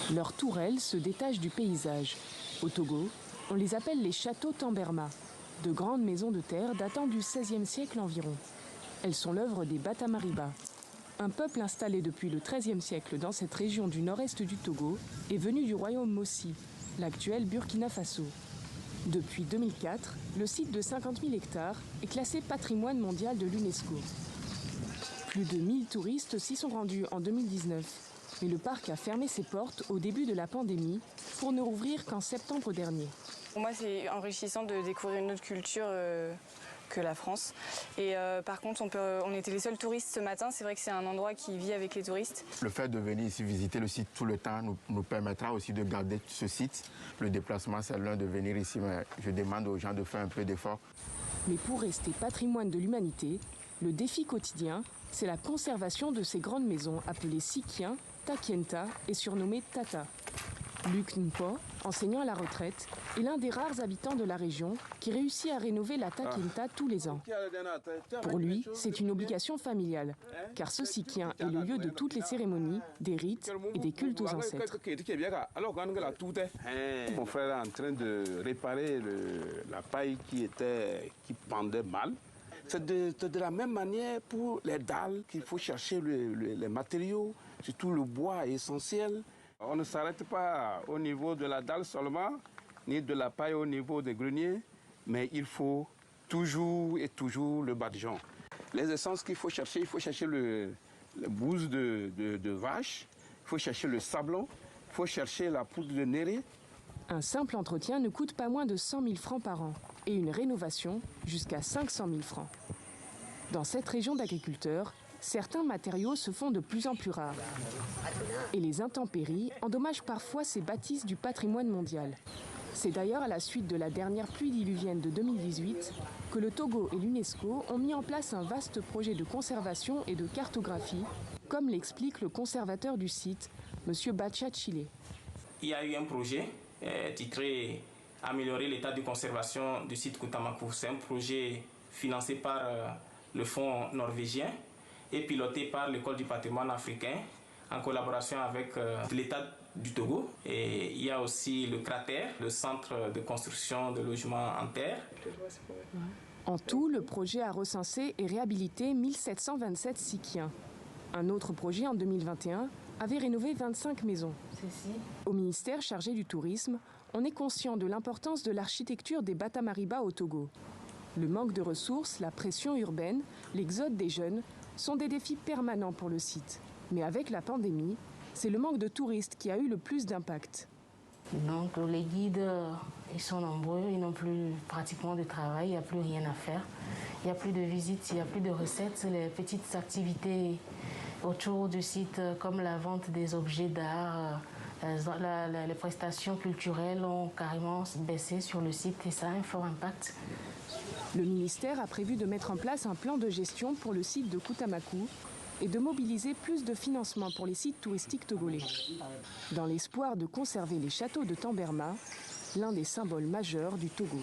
Leurs tourelles se détachent du paysage. Au Togo, on les appelle les châteaux Tamberma, de grandes maisons de terre datant du XVIe siècle environ. Elles sont l'œuvre des Batamariba. Un peuple installé depuis le XIIIe siècle dans cette région du nord-est du Togo est venu du royaume Mossi, l'actuel Burkina Faso. Depuis 2004, le site de 50 000 hectares est classé patrimoine mondial de l'UNESCO. Plus de 1000 touristes s'y sont rendus en 2019. Mais le parc a fermé ses portes au début de la pandémie pour ne rouvrir qu'en septembre dernier. Pour moi, c'est enrichissant de découvrir une autre culture que la France. Et par contre, on était les seuls touristes ce matin. C'est vrai que c'est un endroit qui vit avec les touristes. Le fait de venir ici visiter le site tout le temps nous permettra aussi de garder ce site. Le déplacement, c'est l'un de venir ici, mais je demande aux gens de faire un peu d'effort. Mais pour rester patrimoine de l'humanité, le défi quotidien, c'est la conservation de ces grandes maisons appelées Sikiens, Takienta et surnommées Tata. Luc Npo, enseignant à la retraite, est l'un des rares habitants de la région qui réussit à rénover la Takienta tous les ans. Pour lui, c'est une obligation familiale, car ce Sikien est le lieu de toutes les cérémonies, des rites et des cultes aux ancêtres. Mon frère est en train de réparer la paille qui pendait mal. C'est de la même manière pour les dalles qu'il faut chercher les matériaux, surtout le bois est essentiel. On ne s'arrête pas au niveau de la dalle seulement, ni de la paille au niveau des greniers, mais il faut toujours et toujours le badigeon. Les essences qu'il faut chercher, il faut chercher le bouse de vache, il faut chercher le sablon, il faut chercher la poudre de néré. Un simple entretien ne coûte pas moins de 100 000 francs par an et une rénovation jusqu'à 500 000 francs. Dans cette région d'agriculteurs, certains matériaux se font de plus en plus rares. Et les intempéries endommagent parfois ces bâtisses du patrimoine mondial. C'est d'ailleurs à la suite de la dernière pluie diluvienne de 2018 que le Togo et l'UNESCO ont mis en place un vaste projet de conservation et de cartographie, comme l'explique le conservateur du site, M. Bacha Chile. Il y a eu un projet titré « Améliorer l'état de conservation du site Koutamakou ». C'est un projet financé par le fonds norvégien et piloté par l'École du patrimoine africain en collaboration avec l'État du Togo. Et il y a aussi le cratère, le centre de construction de logements en terre. En tout, le projet a recensé et réhabilité 1727 Sikiens. Un autre projet en 2021 avait rénové 25 maisons. Au ministère chargé du tourisme, on est conscient de l'importance de l'architecture des Batamariba au Togo. Le manque de ressources, la pression urbaine, l'exode des jeunes sont des défis permanents pour le site. Mais avec la pandémie, c'est le manque de touristes qui a eu le plus d'impact. Donc les guides, ils sont nombreux, ils n'ont plus pratiquement de travail, il n'y a plus rien à faire. Il n'y a plus de visites, il n'y a plus de recettes. Les petites activités autour du site, comme la vente des objets d'art, les prestations culturelles ont carrément baissé sur le site et ça a un fort impact. Le ministère a prévu de mettre en place un plan de gestion pour le site de Koutamakou et de mobiliser plus de financement pour les sites touristiques togolais. Dans l'espoir de conserver les châteaux de Tamberma, l'un des symboles majeurs du Togo.